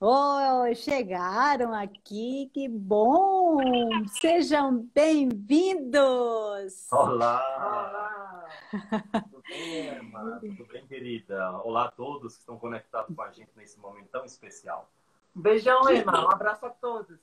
Oh, chegaram aqui, que bom! Sejam bem-vindos! Olá, Olá! tudo bem, Emma? Tudo bem, querida? Olá a todos que estão conectados com a gente nesse momento tão especial. Um beijão, Que- Emma. Um abraço a todos.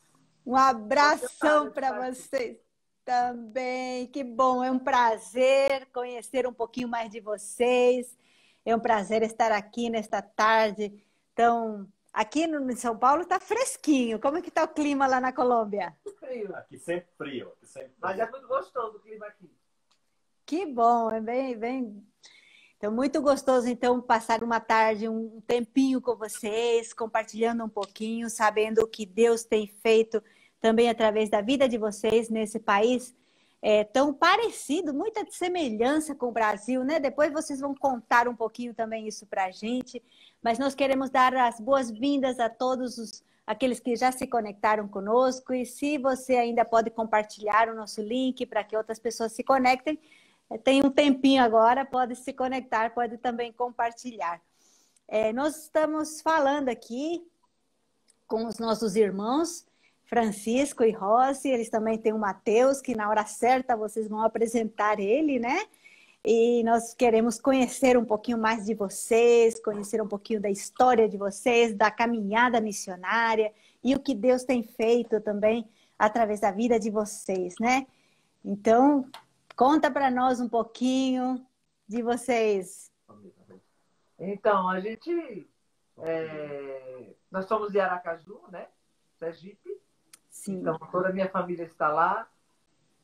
Um Tô abração encantada de para estar aqui. vocês também. Que bom, é um prazer conhecer um pouquinho mais de vocês. É um prazer estar aqui nesta tarde. Então, aqui no em São Paulo está fresquinho. Como é que está o clima lá na Colômbia? Frio, Aqui sempre frio, aqui sempre mas é frio. muito gostoso o clima aqui. Que bom, é bem. Então, muito gostoso, então, passar uma tarde, um tempinho com vocês, compartilhando um pouquinho, sabendo o que Deus tem feito também através da vida de vocês nesse país tão parecido, muita semelhança com o Brasil, né? Depois vocês vão contar um pouquinho também isso para a gente, mas nós queremos dar as boas-vindas a todos aqueles que já se conectaram conosco, e se você ainda pode compartilhar o nosso link para que outras pessoas se conectem, tem um tempinho agora, pode se conectar, pode também compartilhar. Nós estamos falando aqui com os nossos irmãos, Francisco e Rose, eles também têm o Mateus, que na hora certa vocês vão apresentar ele, né? E nós queremos conhecer um pouquinho mais de vocês, conhecer um pouquinho da história de vocês, da caminhada missionária e o que Deus tem feito também através da vida de vocês, né? Então, conta para nós um pouquinho de vocês. Então, nós somos de Aracaju, né? Sergipe. Sim, Então, toda a minha família está lá.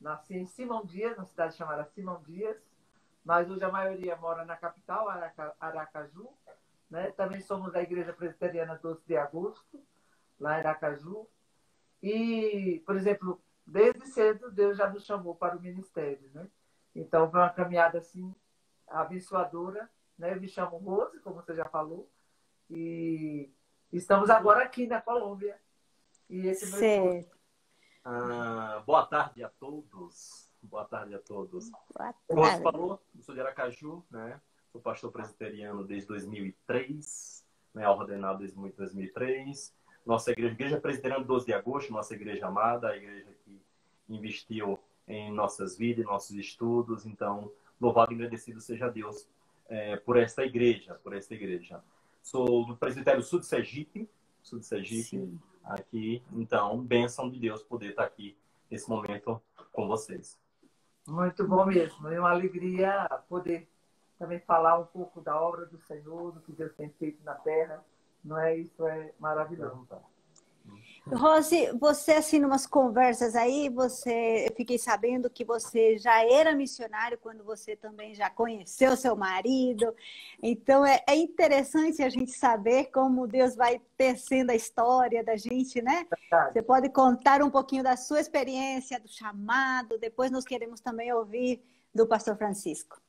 Nasci em Simão Dias, na cidade chamada Simão Dias. Mas hoje a maioria mora na capital, Aracaju. Né? Também somos da Igreja Presbiteriana 12 de Agosto, lá em Aracaju. E, por exemplo, desde cedo Deus já nos chamou para o ministério, né? Então, foi uma caminhada assim abençoadora, né? Eu me chamo Rose, como você já falou, e estamos agora aqui na Colômbia. E esse é meu esposo. certo. Boa tarde a todos. Boa tarde a todos. Boa Como você tarde. falou, eu sou de Aracaju, né? Sou pastor presbiteriano desde 2003, né? Ordenado desde 2003. Nossa igreja, Igreja Presbiteriana 12 de Agosto, nossa igreja amada, a igreja que investiu em nossas vidas, em nossos estudos. Então, louvado e agradecido seja Deus por esta igreja, por esta igreja. Sou do Presbitério sul de Sergipe, Sim. aqui. Então, bênção de Deus poder estar aqui nesse momento com vocês. Muito bom mesmo. É uma alegria poder também falar um pouco da obra do Senhor, do que Deus tem feito na terra. Não é isso? É maravilhoso. Rose, você, assim, numas conversas aí, eu fiquei sabendo que você já era missionário quando você também já conheceu seu marido. Então, é interessante a gente saber como Deus vai tecendo a história da gente, né? Você pode contar um pouquinho da sua experiência, do chamado, depois nós queremos também ouvir do pastor Francisco.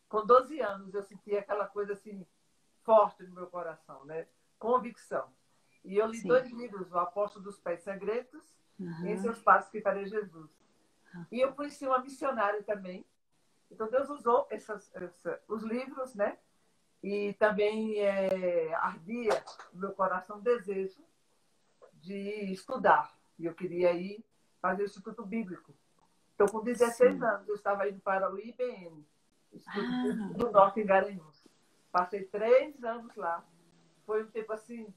Com 12 anos, eu senti aquela coisa assim, forte no meu coração, né? Convicção. E eu li Sim. 2 livros, O Apóstolo dos Pés Sangrentos e Em Aham. Seus Passos que Faria Jesus. E eu conheci uma missionária também. Então, Deus usou os livros, né? E também ardia no meu coração o desejo de estudar. E eu queria ir fazer o Instituto Bíblico. Então, com 16 Sim. anos, eu estava indo para o IBN, Instituto Bíblico Ah, do Norte, em Garanhuns. Passei 3 anos lá. Foi um tempo assim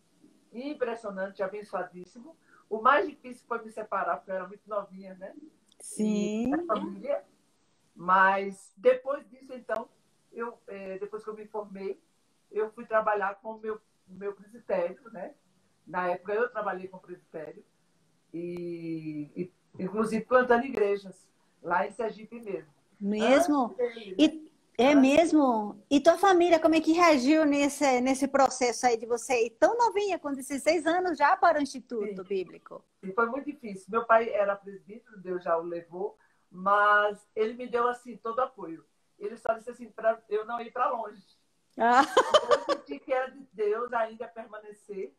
impressionante, abençoadíssimo. O mais difícil foi me separar, porque eu era muito novinha, né? E a sim. família. Mas depois disso, então, depois que eu me formei, eu fui trabalhar com o meu presbitério, né? Na época eu trabalhei com o presbitério inclusive plantando igrejas lá em Sergipe mesmo. Mesmo? Dele, né? E é mesmo? E tua família, como é que reagiu nesse processo aí de você ir tão novinha, com 16 anos, já para o Instituto Sim. Bíblico? E foi muito difícil. Meu pai era presbítero, Deus já o levou, mas ele me deu assim todo apoio. Ele só disse assim para eu não ir para longe. Ah, Eu senti que era de Deus ainda permanecer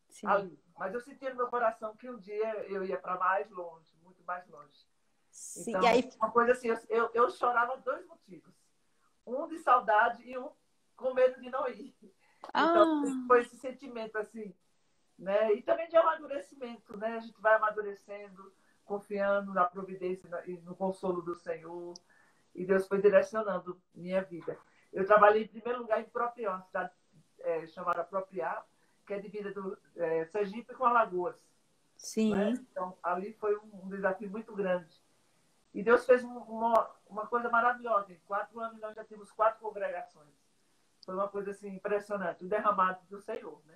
sim, ali. Mas eu senti no meu coração que um dia eu ia para mais longe, muito mais longe. sim. E Então, aí, uma coisa assim, eu chorava 2 motivos. Um de saudade e um com medo de não ir. Então, ah, foi esse sentimento assim né? E também de amadurecimento, né? A gente vai amadurecendo, confiando na providência e no consolo do Senhor. E Deus foi direcionando minha vida. Eu trabalhei em primeiro lugar em Propriá, uma cidade chamada Propriá, que é divisa do Sergipe com Alagoas. Né? Sim. Então, ali foi um desafio muito grande. E Deus fez uma coisa maravilhosa. Em 4 anos nós já tínhamos 4 congregações. Foi uma coisa assim impressionante, o derramado do Senhor, né?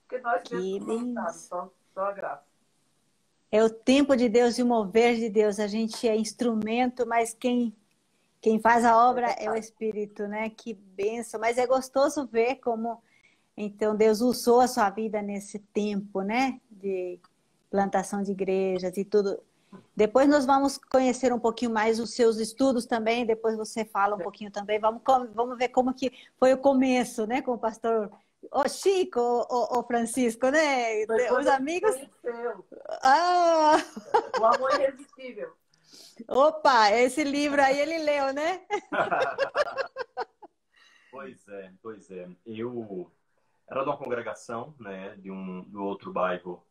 Porque nós Que mesmos não bem. sabemos, só a graça. É o tempo de Deus e o mover de Deus. A gente é instrumento, mas quem faz a obra é o Espírito, né? Que bênção. Mas é gostoso ver como, então, Deus usou a sua vida nesse tempo, né? De plantação de igrejas e tudo. Depois nós vamos conhecer um pouquinho mais os seus estudos também. Depois você fala um pouquinho também. Vamos ver como que foi o começo, né? Com o pastor Chico, o Francisco, né? Foi Os quando ele amigos. conheceu Ah! o amor irresistível. Opa, esse livro aí ele leu, né? Pois é, pois é. Eu era de uma congregação, né, do outro bairro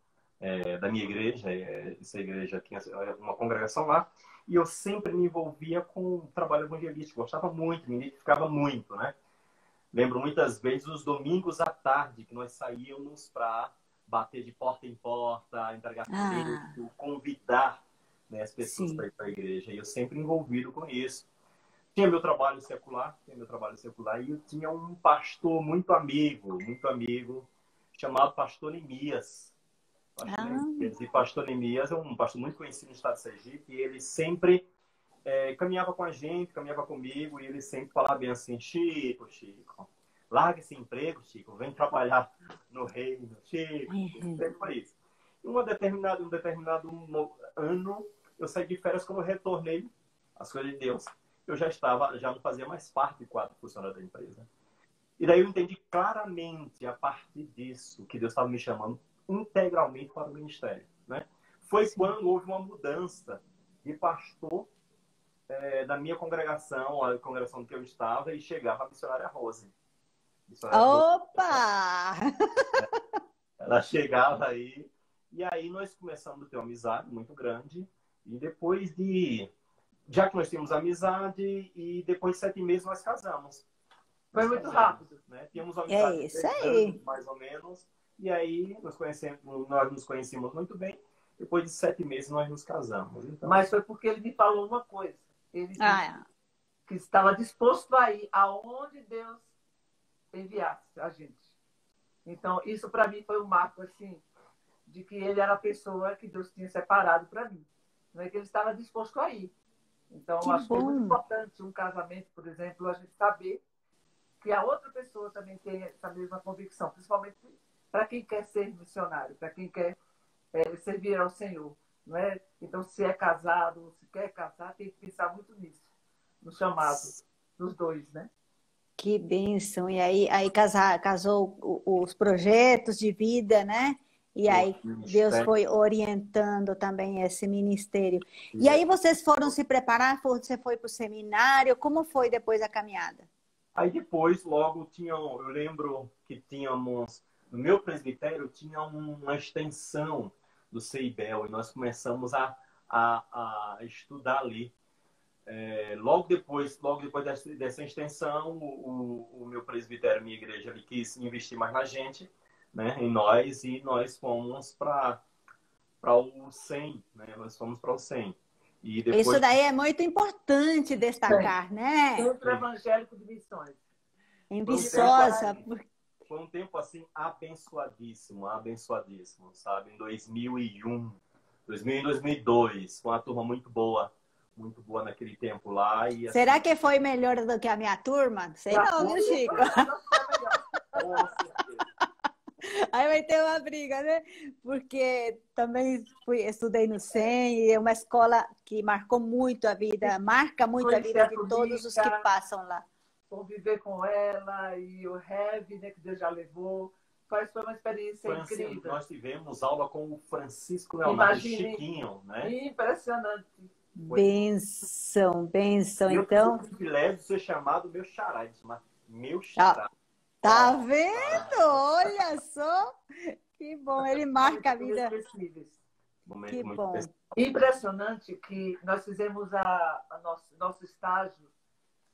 da minha igreja. Essa igreja tinha uma congregação lá, e eu sempre me envolvia com o trabalho evangelístico. Gostava muito, me identificava muito, né? Lembro muitas vezes os domingos à tarde que nós saíamos para bater de porta em porta, entregar Ah, folheto, convidar, né, as pessoas para sim. ir para a igreja. E eu sempre envolvido com isso. Tinha meu trabalho secular, e eu tinha um pastor muito amigo, chamado Pastor Neemias. Pastor Ah, Neemias. E Pastor Neemias é um pastor muito conhecido no estado de Sergipe, e ele sempre caminhava com a gente, caminhava comigo, e ele sempre falava bem assim: Chico, larga esse emprego, Chico, vem trabalhar no reino, Chico. Sempre foi isso. Em um determinado ano, eu saí de férias. Quando eu retornei às coisas de Deus, eu já não fazia mais parte do quadro funcionário da empresa. E daí eu entendi claramente, a partir disso, que Deus estava me chamando integralmente para o ministério, né? Foi sim. quando houve uma mudança de pastor da minha congregação, a congregação que eu estava, e chegava a missionária Rose. Missionária Rose. Opa! Ela chegava aí, e aí nós começamos a ter uma amizade muito grande, e depois já que nós tínhamos amizade, e depois de 7 meses nós casamos. Foi Nós muito casamos, rápido. né? Tínhamos uma É amizade de isso 3 anos, aí. mais ou menos, e aí nós nos conhecemos muito bem. Depois de 7 meses nós nos casamos. Então, Mas foi porque ele me falou uma coisa. Ele disse Ah, que estava disposto a ir aonde Deus enviasse a gente. Então, isso para mim foi um marco, assim, de que ele era a pessoa que Deus tinha separado para mim. Não é que ele estava disposto a ir. Então, eu que acho que é muito bom. importante um casamento, por exemplo, a gente saber que a outra pessoa também tem essa mesma convicção, principalmente para quem quer ser missionário, para quem quer servir ao Senhor. Não é? Então, se é casado, se quer casar, tem que pensar muito nisso, no chamado dos dois, né? Que bênção. E aí casou os projetos de vida, né? E o aí Deus ministério. foi orientando também esse ministério. E aí vocês foram se preparar? Você foi para o seminário? Como foi depois a caminhada? Aí depois, logo, eu lembro que tínhamos, no meu presbitério, tinha uma extensão do CIBEL, e nós começamos a estudar ali. Logo depois dessa extensão, o meu presbitério, minha igreja, ele quis investir mais na gente, né, em nós, e nós fomos para o SEM, né? Nós fomos para o SEM. E Isso depois, daí é muito importante destacar, né? Centro Evangélico de Missões. Em foi um tempo Viçosa. assim, foi um tempo assim abençoadíssimo, abençoadíssimo, sabe? Em 2001, 2000 e 2002, com uma turma muito boa naquele tempo lá. E assim, Será que foi melhor do que a minha turma? Sei não, viu, Chico? com certeza. Aí vai ter uma briga, né? Porque também estudei no SEM, e é uma escola que marcou muito a vida, marca muito a Conhecer vida a de todos os que Tulica, passam lá. conviver com ela e o Heavy, né, que Deus já levou. Foi uma experiência incrível. Nós tivemos aula com o Francisco Leonardo Imagine, Chiquinho, né? impressionante. Benção, benção. E eu tive o Então, privilégio de ser chamado meu xará, de chamar meu tá, xará. tá Ó, vendo? Olha só. Que bom, ele marca a vida. Inesquecíveis. Momento Que muito bom. especial. Impressionante que nós fizemos nosso estágio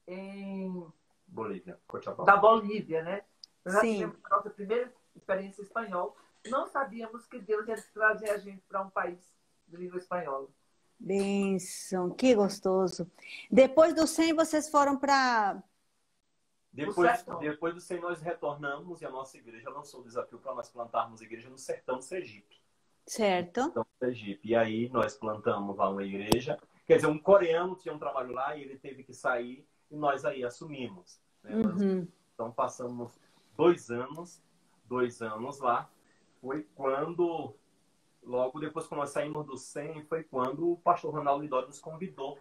em Bolívia, da Cochabamba. Bolívia, né? Nós já Sim. tivemos a nossa primeira experiência em espanhol. Não sabíamos que Deus ia trazer a gente para um país de língua espanhola. Bênção, que gostoso. Depois do 100, vocês foram para... Depois do 100, nós retornamos e a nossa igreja lançou o desafio para nós plantarmos igreja no sertão do Sergipe. Certo. Sertão do Sergipe. E aí nós plantamos lá uma igreja. Quer dizer, um coreano tinha um trabalho lá e ele teve que sair e nós aí assumimos. Né? Uhum. Então passamos 2 anos lá. Foi quando, logo depois que nós saímos do 100, foi quando o pastor Ronaldo Lidório nos convidou.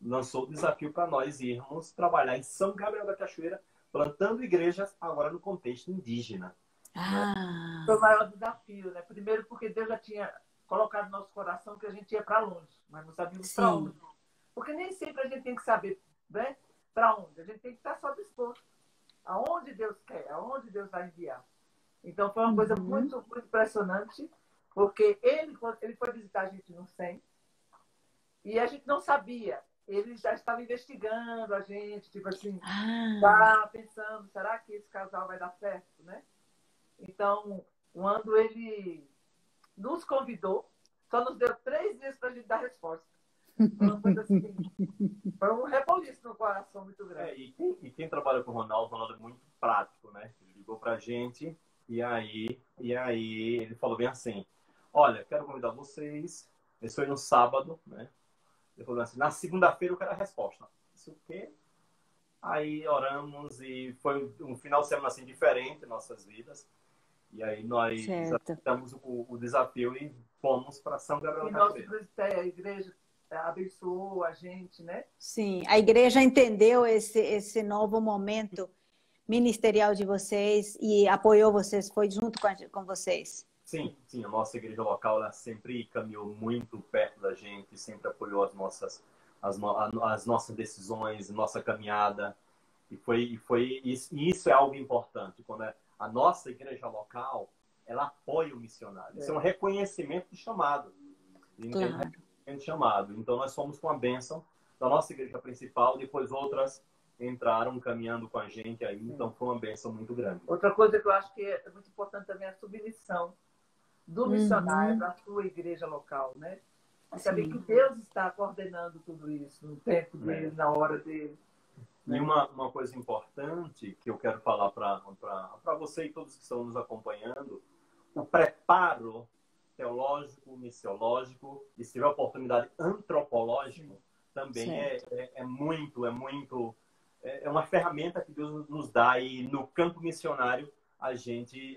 Lançou o desafio para nós irmos trabalhar em São Gabriel da Cachoeira, plantando igrejas agora no contexto indígena. Ah, Foi o maior desafio, né? Primeiro porque Deus já tinha colocado no nosso coração que a gente ia para longe, mas não sabíamos para sim. onde. Porque nem sempre a gente tem que saber, né, para onde. A gente tem que estar só disposto. Aonde Deus quer, aonde Deus vai enviar. Então foi uma coisa muito, muito impressionante, porque ele foi visitar a gente no 100 e a gente não sabia. Ele já estava investigando a gente, tipo assim, tá pensando, será que esse casal vai dar certo, né? Então, quando ele nos convidou, só nos deu 3 dias para a gente dar resposta. Foi uma coisa assim, foi um reboliço no coração muito grande. E quem trabalha com o Ronaldo é muito prático, né? Ele ligou pra gente e aí ele falou bem assim, olha, quero convidar vocês, isso foi no sábado, né? Ele falou assim, na segunda-feira eu quero a resposta. Isso o quê? Aí oramos e foi um final de semana assim diferente em nossas vidas. E aí nós aceitamos o desafio e fomos para São Gabriel E da nosso Cachoeira. presidente, a igreja abençoou a gente, né? Sim, a igreja entendeu esse novo momento ministerial de vocês e apoiou vocês, foi junto com vocês. Sim, a nossa igreja local ela sempre caminhou muito perto da gente, sempre apoiou as nossas decisões, nossa caminhada. Isso é algo importante. Quando a nossa igreja local ela apoia o missionário. Isso é um reconhecimento de chamado. Claro. De chamado. Então nós fomos com a bênção da nossa igreja principal, depois outras entraram caminhando com a gente aí, então foi uma bênção muito grande. Outra coisa que eu acho que é muito importante também é a submissão do missionário à sua igreja local, né? E saber que Deus está coordenando tudo isso no tempo dele, na hora dele. E uma coisa importante que eu quero falar para você e todos que estão nos acompanhando, o preparo teológico, missiológico, e se tiver oportunidade antropológico, também é uma ferramenta que Deus nos dá e no campo missionário a gente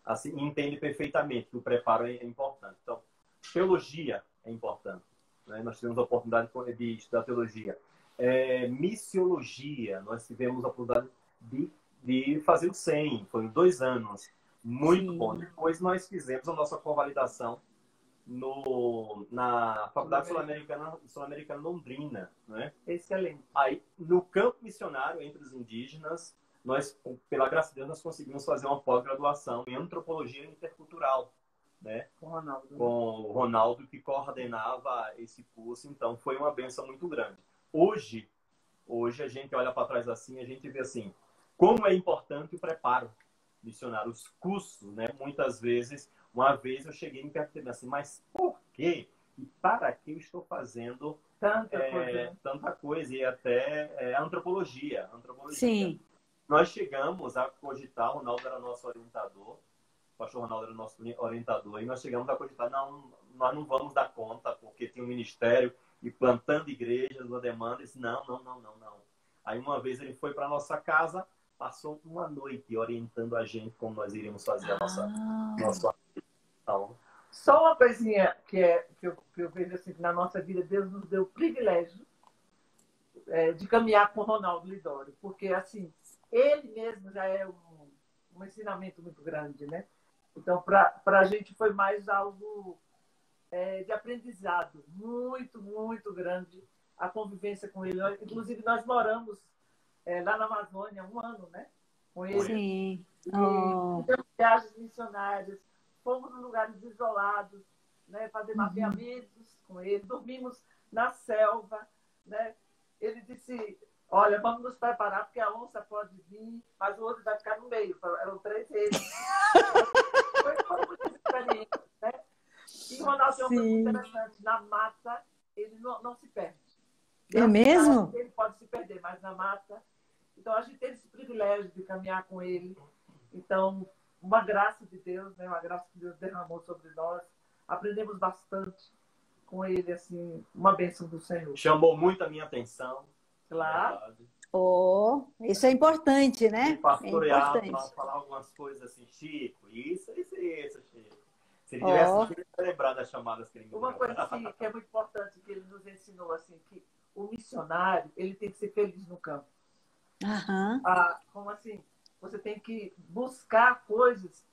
assim, entende perfeitamente que o preparo é importante. Então, teologia é importante. Né? Nós tivemos a oportunidade de estudar teologia. Missiologia, nós tivemos a oportunidade de fazer o 100, foi 2 anos. Muito bom. Depois nós fizemos a nossa convalidação na Faculdade Sul-Americana Londrina. Né? Excelente. Aí, no campo missionário entre os indígenas, nós, pela graça de Deus, nós conseguimos fazer uma pós-graduação em antropologia intercultural. Né? Com o Ronaldo. Com o Ronaldo, que coordenava esse curso. Então, foi uma bênção muito grande. Hoje a gente olha para trás assim, a gente vê assim, como é importante o preparo missionário, os cursos, né? Muitas vezes, uma vez eu cheguei e me perguntei assim, mas por quê? E para que eu estou fazendo tanta coisa? E até antropologia. Sim. Nós chegamos a cogitar, o Ronaldo era nosso orientador, o pastor Ronaldo era nosso orientador, e nós chegamos a cogitar, não, nós não vamos dar conta, porque tem um ministério e plantando igrejas, uma demanda, disse, não. Aí uma vez ele foi para nossa casa, passou uma noite orientando a gente como nós iríamos fazer a nossa então, Só uma coisinha que eu vejo assim, que na nossa vida Deus nos deu o privilégio de caminhar com o Ronaldo Lidório, porque assim, ele mesmo já é um ensinamento muito grande, né? Então, para a gente foi mais algo de aprendizado muito, muito grande a convivência com ele. Inclusive, nós moramos lá na Amazônia 1 ano, né? Com ele. Sim. Oh, fizemos viagens missionárias, fomos em lugares isolados, né, fazer mapeamentos com ele, dormimos na selva, né? Ele disse, olha, vamos nos preparar, porque a onça pode vir, mas o outro vai ficar no meio. Eram 3 reis. Foi muito experiente, né? E Ronaldo tem uma coisa muito sim. interessante. Na mata, ele não se perde. É Na cidade, mesmo? ele pode se perder, mas na mata... Então, a gente teve esse privilégio de caminhar com ele. Então, uma graça de Deus, né? Uma graça que Deus derramou sobre nós. Aprendemos bastante com ele, assim, uma bênção do Senhor. Chamou muito a minha atenção. Claro. Verdade. Oh, isso é importante, Me né? É pastorear para importante. falar algumas coisas assim, Chico, isso, Chico. Se ele Ó, tivesse lembrado das chamadas que ele me Uma deu. coisa assim, que é muito importante, que ele nos ensinou, assim, que o missionário, ele tem que ser feliz no campo. aham, Como assim? Você tem que buscar coisas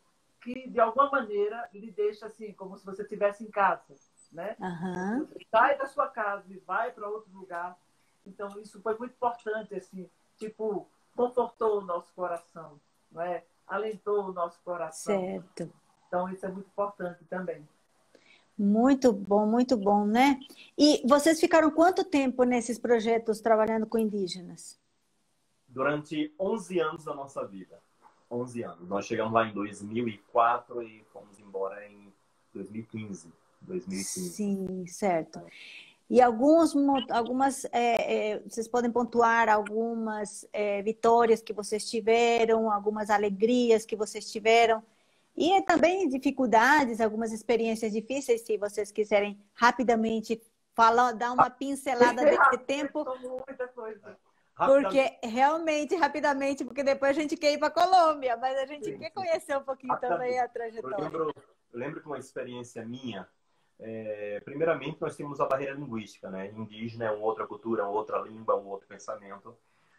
que, de alguma maneira, lhe deixa assim, como se você estivesse em casa, né? aham. Você sai da sua casa e vai para outro lugar. Então, isso foi muito importante, assim, tipo, confortou o nosso coração, não é? Alentou o nosso coração. Certo. Então, isso é muito importante também. Muito bom, né? E vocês ficaram quanto tempo nesses projetos trabalhando com indígenas? Durante 11 anos da nossa vida. 11 anos. Nós chegamos lá em 2004 e fomos embora em 2015. 2015. Sim, certo. E algumas, vocês podem pontuar algumas vitórias que vocês tiveram, algumas alegrias que vocês tiveram, e também dificuldades, algumas experiências difíceis, se vocês quiserem rapidamente falar, dar uma pincelada desse tempo, Muita coisa. porque realmente, rapidamente, porque depois a gente quer ir para a Colômbia, mas a gente Sim, quer sim. conhecer um pouquinho também a Eu trajetória. lembro que uma experiência minha, primeiramente nós temos a barreira linguística, né? Indígena é uma outra cultura, uma outra língua, um outro pensamento.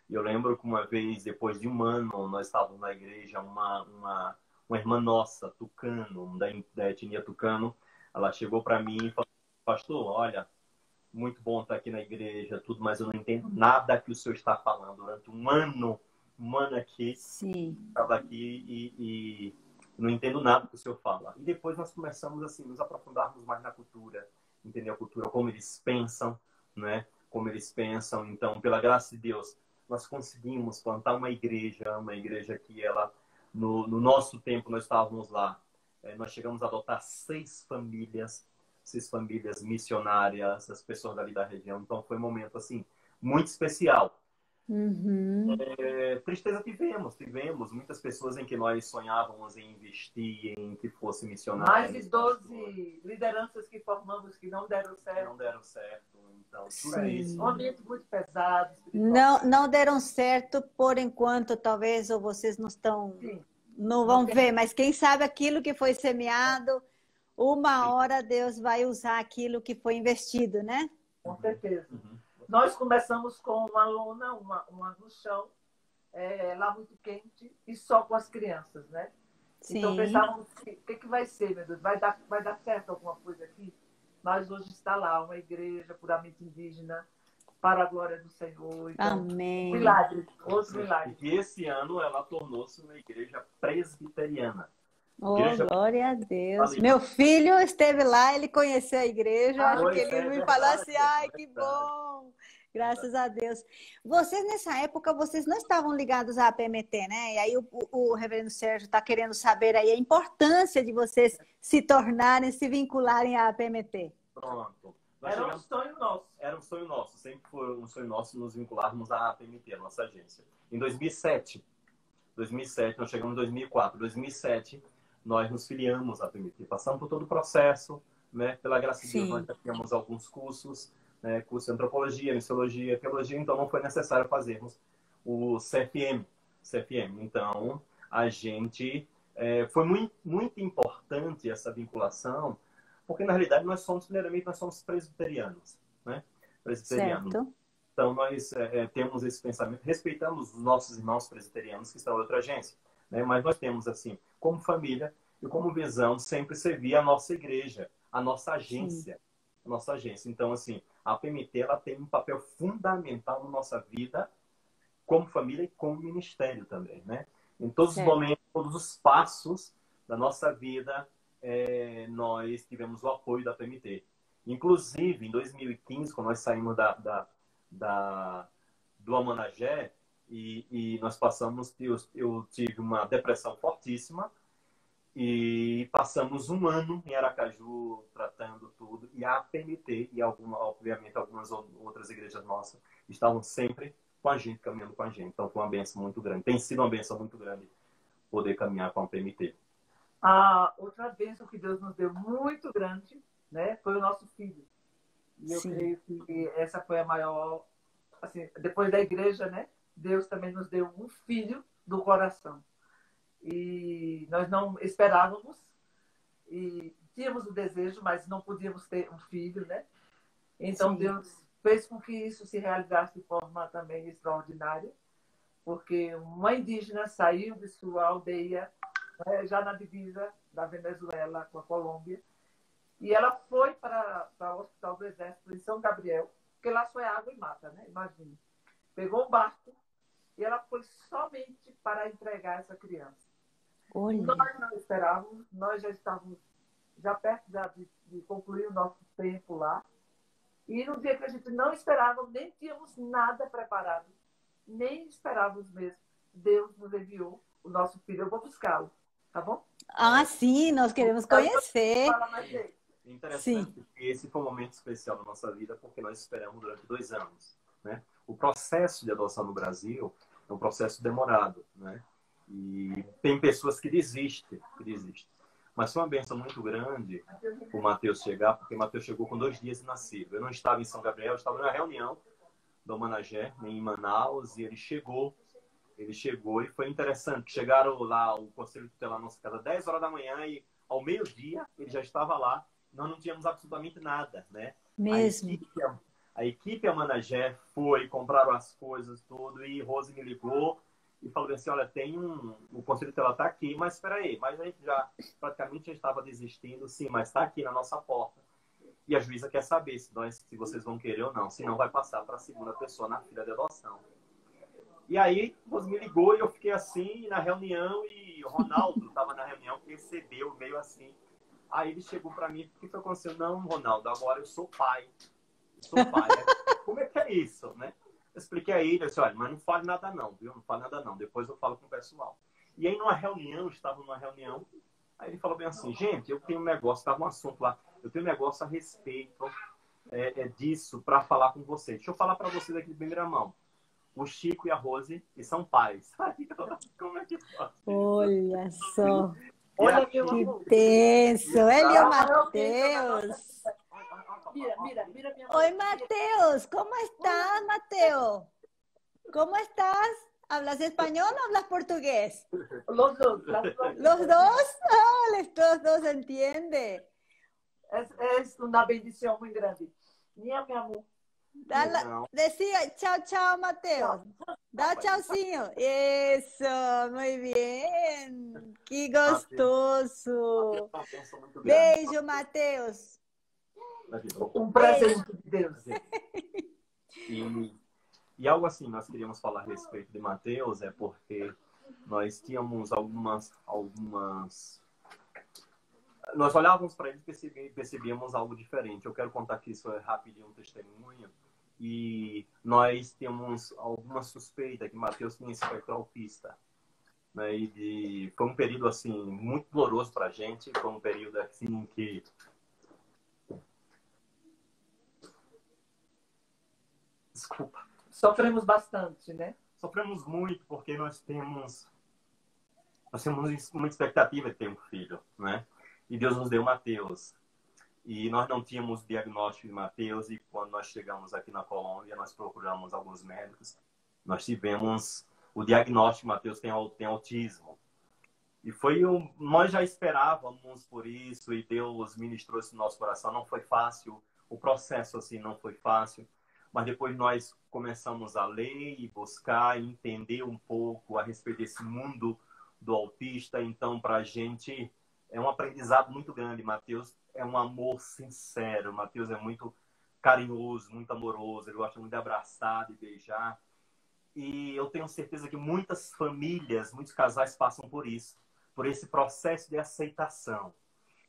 E eu lembro que uma vez, depois de um ano, nós estávamos na igreja, uma irmã nossa, tucano, da etnia tucano, ela chegou para mim e falou, pastor, olha, muito bom estar aqui na igreja, tudo, mas eu não entendo nada que o senhor está falando. Durante um ano aqui, Sim, estava aqui e não entendo nada que o senhor fala. E depois nós começamos assim, nos aprofundarmos mais na cultura, entender a cultura, como eles pensam, né? Como eles pensam. Então, pela graça de Deus, nós conseguimos plantar uma igreja que ela, no nosso tempo, nós estávamos lá, nós chegamos a adotar 6 famílias missionárias, as pessoas dali da região. Então, foi um momento assim muito especial. uhum. Tristeza tivemos muitas pessoas em que nós sonhávamos em investir, em que fosse Mais missionário. de 12 lideranças que formamos que não deram certo. Não deram certo. Então, tudo Sim. isso. Um ambiente muito pesado. Não deram certo por enquanto, talvez, ou vocês Sim. não vão ver, mas quem sabe aquilo que foi semeado, uma hora Deus vai usar aquilo que foi investido, né? Com certeza. Nós começamos com uma lona, uma no chão, lá muito quente, e só com as crianças, né? Sim. Então pensávamos, o que vai ser, meu Deus? Vai dar certo alguma coisa aqui? Mas hoje está lá, uma igreja puramente indígena, para a glória do Senhor. Então, Amém. milagre, outro milagre. E esse ano ela tornou-se uma igreja presbiteriana. Oh, Igreja... glória a Deus. Ali. Meu filho esteve lá, ele conheceu a igreja, acho que ele me falou assim, ai, que bom. Graças a Deus. Vocês, nessa época, vocês não estavam ligados à APMT, né? E aí o reverendo Sérgio está querendo saber aí a importância de vocês se tornarem, se vincularem à APMT. Pronto. Era um sonho nosso. Era um sonho nosso. Sempre foi um sonho nosso nos vincularmos à APMT, a nossa agência. Em 2007, nós chegamos em 2004. Em 2007, nós nos filiamos à APMT. Passamos por todo o processo, né? Pela graça de Deus, nós já tínhamos alguns cursos, né? Curso de antropologia, missiologia, teologia, então não foi necessário fazermos o CFM. Então, a gente... foi muito importante essa vinculação, porque na realidade nós somos presbiterianos, né? Presbiterianos. Certo. Então nós temos esse pensamento, respeitamos os nossos irmãos presbiterianos que estão em outra agência, né? Mas nós temos assim, como família e como visão, sempre servir a nossa igreja, a nossa agência. Então assim, a PMT ela tem um papel fundamental na nossa vida como família e como ministério também, né? Em todos os momentos todos os passos da nossa vida, nós tivemos o apoio da PMT. Inclusive, em 2015, quando nós saímos do Amanagé, e nós passamos, eu tive uma depressão fortíssima, e passamos um ano em Aracaju tratando tudo, e a PMT e obviamente algumas outras igrejas nossas estavam sempre com a gente, caminhando com a gente. Então foi uma bênção muito grande. Tem sido uma bênção muito grande poder caminhar com a PMT. A outra bênção que Deus nos deu muito grande, né, foi o nosso filho. E eu creio que essa foi a maior, assim, depois da igreja, né, Deus também nos deu um filho do coração. E nós não esperávamos, e tínhamos o desejo, mas não podíamos ter um filho, né? Então Deus fez com que isso se realizasse de forma também extraordinária, porque uma indígena saiu de sua aldeia, né, já na divisa da Venezuela com a Colômbia, e ela foi para o Hospital do Exército em São Gabriel, porque lá só é água e mata, né? Imagina. Pegou um barco e ela foi somente para entregar essa criança. Olha. Nós não esperávamos, nós já estávamos perto de concluir o nosso tempo lá. E no dia que a gente não esperava, nem tínhamos nada preparado, nem esperávamos mesmo, Deus nos enviou o nosso filho. Eu vou buscá-lo, tá bom? Ah, sim, nós queremos conhecer. Interessante que esse foi um momento especial na nossa vida, porque nós esperamos durante 2 anos, né? O processo de adoção no Brasil é um processo demorado, né? E tem pessoas que desistem. Mas foi uma bênção muito grande o Matheus chegar, porque o Matheus chegou com 2 dias de nascido. Eu não estava em São Gabriel, eu estava na reunião do Amanagé, em Manaus, e ele chegou e foi interessante. Chegaram lá, o conselho tutelar na nossa casa, 10 horas da manhã, e ao meio-dia ele já estava lá. Nós não tínhamos absolutamente nada, né? Mesmo. A equipe Amanagé foi, compraram as coisas, tudo, e Rose me ligou e falou assim, olha, o conselho tutelar está aqui, mas espera aí, mas a gente praticamente já estava desistindo, sim, mas está aqui na nossa porta. E a juíza quer saber se vocês vão querer ou não, senão vai passar para a segunda pessoa na fila de adoção. E aí, Rose me ligou e eu fiquei assim na reunião, e o Ronaldo estava na reunião, percebeu, meio assim. Aí ele chegou para mim, o que foi acontecendo? Não, Ronaldo, agora eu sou pai. Como é que é isso, né? Eu expliquei a ele, eu disse, olha, mas não fale nada não, viu? Não fale nada não, depois eu falo com o pessoal. E aí estava numa reunião, aí ele falou bem assim, gente, eu tenho um negócio, estava um assunto lá, eu tenho um negócio a respeito disso para falar com vocês. Deixa eu falar para vocês aqui de primeira mão. O Chico e a Rose, que são pais. Como é que pode? Olha só. Olha que bênção. Ele é o Matheus. Mira minha Oi, Mateus. ¿Cómo estás, Mateo? ¿Cómo estás? ¿Hablas español o hablas portugués? Los dos. ¿Los dos? Ah, los dos entienden. Es una bendición muy grande. Mi amor. Decía chao, chao, Mateo. Da chaucinho. Eso, muy bien. Que gostoso. Beijo, Mateus. Um presente de Deus. E algo assim, nós queríamos falar a respeito de Mateus, porque nós tínhamos algumas... Nós olhávamos para ele e percebíamos algo diferente. Eu quero contar aqui, isso é rapidinho, um testemunho. E nós temos alguma suspeita que Mateus tinha espectro autista. Né? Foi um período assim, muito doloroso para a gente. Foi um período assim que... Desculpa. Sofremos bastante, né? Sofremos muito porque nós temos muita expectativa de ter um filho, né? E Deus nos deu Mateus. E nós não tínhamos diagnóstico de Mateus, e quando nós chegamos aqui na Colômbia, nós procuramos alguns médicos. Nós tivemos o diagnóstico: Mateus tem autismo. E nós já esperávamos por isso, e Deus ministrou isso no nosso coração. Não foi fácil, o processo assim não foi fácil, mas depois nós começamos a ler e buscar e entender um pouco a respeito desse mundo do autista. Então, para a gente é um aprendizado muito grande. Mateus é um amor sincero, Mateus é muito carinhoso, muito amoroso, ele gosta muito de abraçar, de beijar. E eu tenho certeza que muitas famílias, muitos casais passam por isso, por esse processo de aceitação.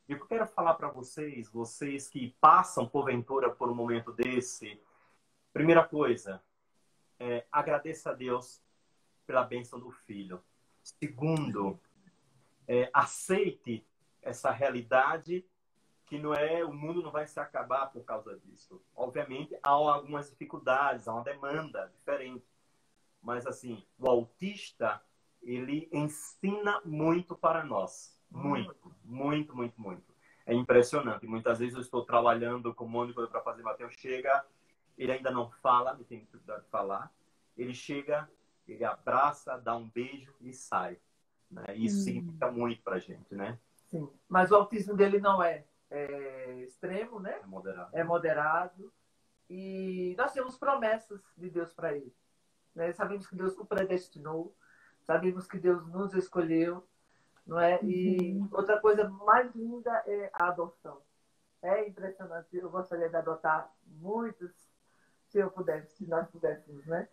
E o que eu quero falar para vocês, vocês que passam, porventura, por um momento desse, primeira coisa, agradeça a Deus pela bênção do filho. Segundo, aceite essa realidade que não é, o mundo não vai se acabar por causa disso. Obviamente, há algumas dificuldades, há uma demanda diferente. Mas, assim, o autista, ele ensina muito para nós. Muito, muito, muito, muito. É impressionante. Muitas vezes eu estou trabalhando com o Mônica para fazer Mateus. Chega, ele ainda não fala, não tem dificuldade de falar. Ele chega, ele abraça, dá um beijo e sai. Né? Isso significa muito para a gente, né? Sim. Mas o autismo dele não é extremo, né? É moderado. É moderado. E nós temos promessas de Deus para ele. Né? Sabemos que Deus o predestinou, sabemos que Deus nos escolheu, não é? E outra coisa mais linda é a adoção. É impressionante. Eu gostaria de adotar muitos, se eu pudesse, se nós pudéssemos, né?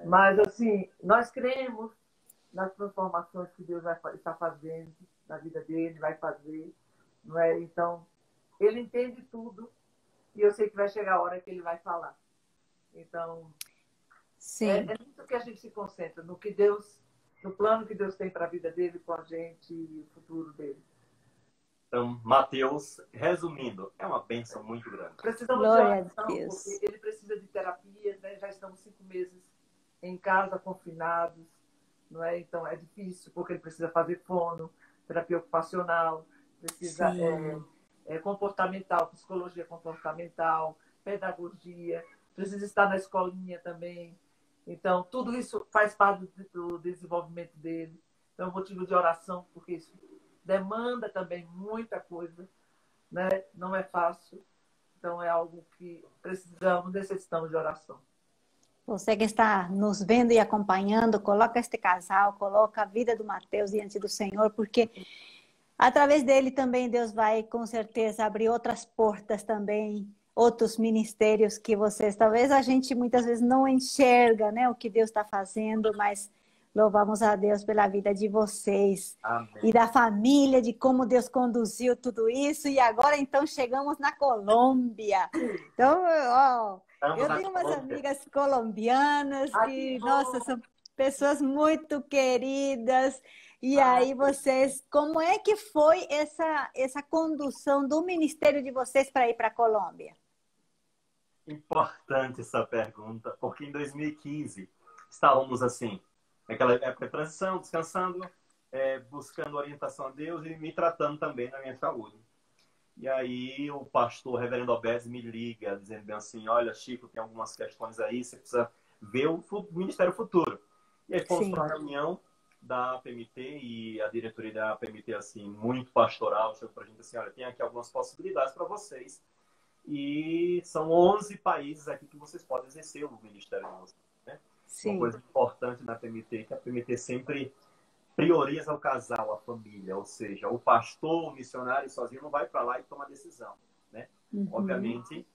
Mas assim, nós cremos nas transformações que Deus está fazendo na vida dele, vai fazer, não é? Então, ele entende tudo e eu sei que vai chegar a hora que ele vai falar. Então, Sim. É nisso que a gente se concentra, no que Deus, no plano que Deus tem para a vida dele, com a gente e o futuro dele. Então, Mateus, resumindo, é uma bênção muito grande. Precisamos Glória de a oração, Deus. porque ele precisa de terapia, né? Já estamos 5 meses em casa, confinados, não é? Então é difícil, porque ele precisa fazer fono, terapia ocupacional, precisa comportamental, psicologia comportamental, pedagogia, precisa estar na escolinha também. Então, tudo isso faz parte do desenvolvimento dele. Então, é um motivo de oração, porque isso demanda também muita coisa, né? Não é fácil. Então, é algo que necessitamos de oração. Você que está nos vendo e acompanhando, coloca este casal, coloca a vida do Mateus diante do Senhor, porque através dele também Deus vai, com certeza, abrir outras portas também, outros ministérios que vocês, talvez a gente muitas vezes não enxerga, né, o que Deus está fazendo, mas louvamos a Deus pela vida de vocês. Amém. E da família, de como Deus conduziu tudo isso. E agora, então, chegamos na Colômbia. Então, ó, eu tenho umas amigas colombianas que, nossa, são pessoas muito queridas. E aí, vocês, como é que foi essa condução do ministério de vocês para ir para a Colômbia? Importante essa pergunta, porque em 2015 estávamos assim, naquela época de transição, descansando, buscando orientação a Deus e me tratando também da minha saúde. E aí o pastor Reverendo Alberto me liga, dizendo bem assim, olha, Chico, tem algumas questões aí, você precisa ver o Ministério Futuro. E aí fomos para uma reunião da PMT e a diretoria da PMT, assim, muito pastoral, chegou para a gente assim, olha, tem aqui algumas possibilidades para vocês. E são 11 países aqui que vocês podem exercer o ministério de vocês, né? Sim. Uma coisa importante na PMT, que a PMT sempre prioriza o casal, a família, ou seja, o pastor, o missionário sozinho não vai para lá e toma decisão, né? Obviamente,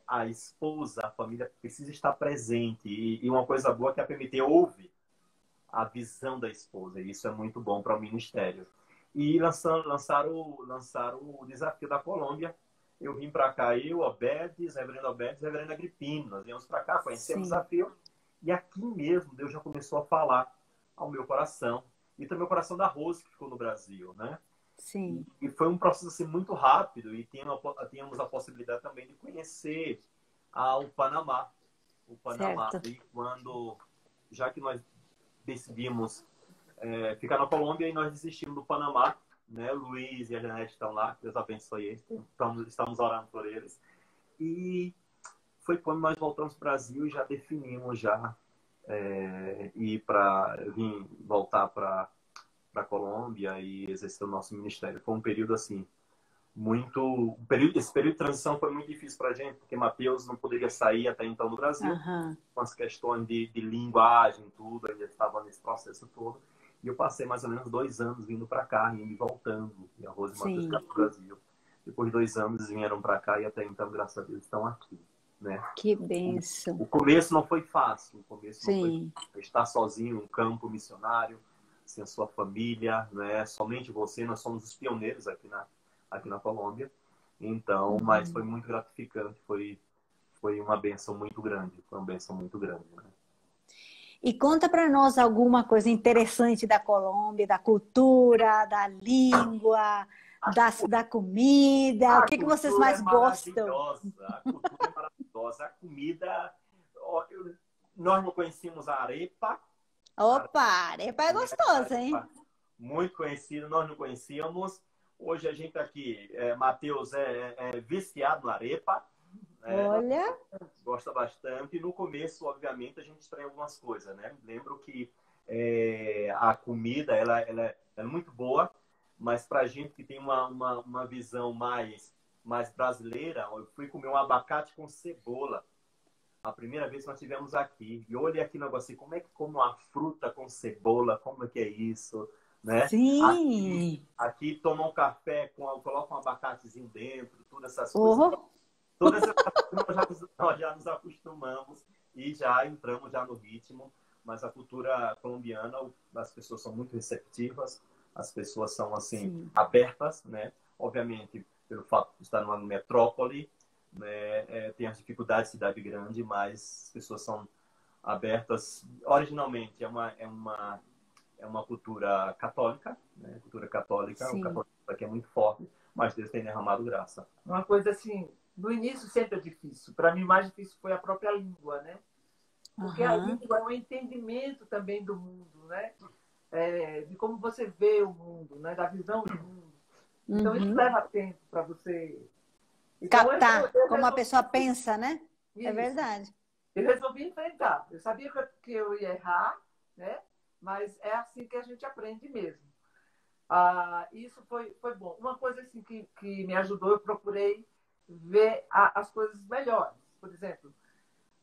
a esposa, a família precisa estar presente e uma coisa boa é que a PMT ouve a visão da esposa e isso é muito bom para o ministério. E lançaram o desafio da Colômbia. Eu vim para cá, Obedes, Reverendo Agripino. Nós viemos para cá, conhecemos o desafio. E aqui mesmo, Deus já começou a falar ao meu coração. E também o coração da Rose, que ficou no Brasil, né? Sim. E foi um processo assim, muito rápido. E tínhamos a possibilidade também de conhecer o Panamá. O Panamá. Certo. E já que nós decidimos ficar na Colômbia, e nós desistimos do Panamá, né? O Luiz e a Janete estão lá, Deus abençoe eles, estamos orando por eles. E foi quando nós voltamos para o Brasil e já definimos voltar para a Colômbia e exercer o nosso ministério. Foi um período assim, esse período de transição foi muito difícil para a gente, porque Mateus não poderia sair até então do Brasil, com as questões de linguagem, tudo, ainda estava nesse processo todo. E eu passei mais ou menos 2 anos vindo para cá, indo e voltando. E a Rose e Matheus ficaram no Brasil. Depois de 2 anos, vieram para cá e até então, graças a Deus, estão aqui. né? Que bênção. O começo não foi fácil, o começo não Sim. foi estar sozinho em um campo missionário, sem a sua família, né? Somente você, nós somos os pioneiros aqui na Colômbia. Então, mas foi muito gratificante, foi uma bênção muito grande, foi uma bênção muito grande, né? E conta para nós alguma coisa interessante da Colômbia, da cultura, da língua, da comida. O que que vocês mais gostam? A cultura é maravilhosa. A comida, ó, nós não conhecíamos a arepa. Opa, arepa é gostosa, hein? Muito conhecida, nós não conhecíamos. Hoje a gente aqui, Matheus é viciado na arepa. Olha. Gosta bastante. E no começo, obviamente, a gente estranha algumas coisas, né? Lembro que a comida, ela é muito boa, mas para a gente que tem uma visão mais brasileira, eu fui comer um abacate com cebola. A primeira vez que nós tivemos aqui. E olhei aqui no negócio assim, como é que come uma fruta com cebola? Como é que é isso? Né? Sim. Aqui toma um café, coloca um abacatezinho dentro, todas essas coisas. Oh. Todas essas coisas nós já nos acostumamos e já entramos já no ritmo. Mas a cultura colombiana, as pessoas são muito receptivas, as pessoas são assim, Sim. abertas, né? Obviamente, pelo fato de estar numa metrópole, né? Tem as dificuldades de cidade grande, mas as pessoas são abertas. Originalmente é uma cultura católica, né? Cultura católica, o Sim. católico aqui é muito forte, mas Deus tem derramado graça. Uma coisa assim, no início sempre é difícil. Para mim, mais difícil foi a própria língua, né? Porque a língua é um entendimento também do mundo, né? De como você vê o mundo, né? Da visão do mundo. Então, isso leva tempo para você... Então, captar como a pessoa pensa, né? Isso. É verdade. Eu resolvi enfrentar. Eu sabia que eu ia errar, né? Mas é assim que a gente aprende mesmo. Isso foi bom. Uma coisa assim que me ajudou, eu procurei ver as coisas melhores. Por exemplo,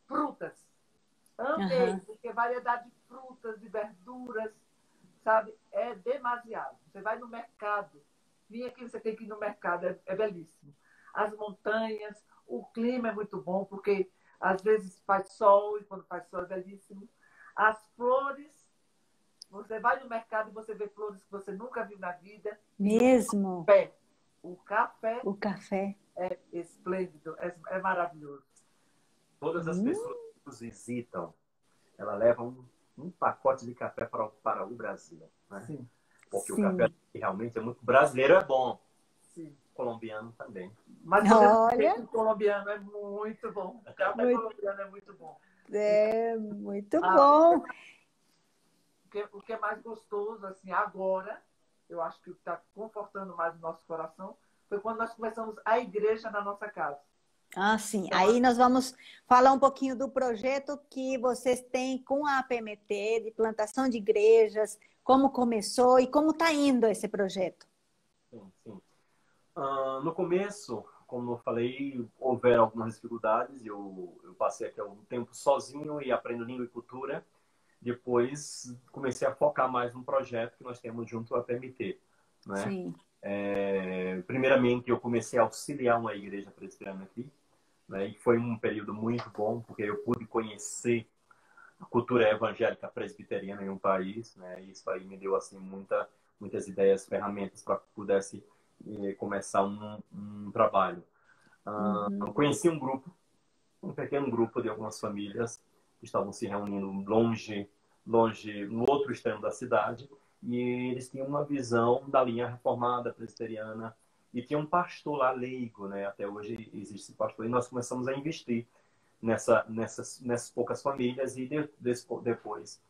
frutas. Amei, porque variedade de frutas, de verduras, sabe? É demasiado. Você vai no mercado, vim aqui, você tem que ir no mercado, é belíssimo. As montanhas, o clima é muito bom, porque às vezes faz sol, e quando faz sol é belíssimo. As flores, você vai no mercado e você vê flores que você nunca viu na vida. Mesmo. O café é esplêndido, é maravilhoso. Todas as pessoas que nos visitam, elas levam um pacote de café para o Brasil, né? Sim. Porque Sim. o café realmente é muito brasileiro, é bom. Sim. Colombiano também. Mas olha, o colombiano é muito bom. O café colombiano é muito bom. É muito bom. O que é mais gostoso, assim, agora, eu acho que o que está confortando mais o nosso coração, foi quando nós começamos a igreja na nossa casa. Sim. Aí nós vamos falar um pouquinho do projeto que vocês têm com a APMT, de plantação de igrejas, como começou e como está indo esse projeto. Sim. No começo, como eu falei, houveram algumas dificuldades. Eu passei aqui algum tempo sozinho e aprendo língua e cultura. Depois comecei a focar mais no projeto que nós temos junto à PMT, né? Sim. Primeiramente, eu comecei a auxiliar uma igreja presbiteriana aqui, né? E foi um período muito bom, porque eu pude conhecer a cultura evangélica presbiteriana em um país, né? E isso aí me deu assim muitas ideias, ferramentas para que pudesse começar um trabalho. Eu conheci um pequeno grupo de algumas famílias que estavam se reunindo longe, no outro extremo da cidade, e eles tinham uma visão da linha reformada presbiteriana, e tinha um pastor lá leigo, né? Até hoje existe esse pastor, e nós começamos a investir nessas poucas famílias, e depois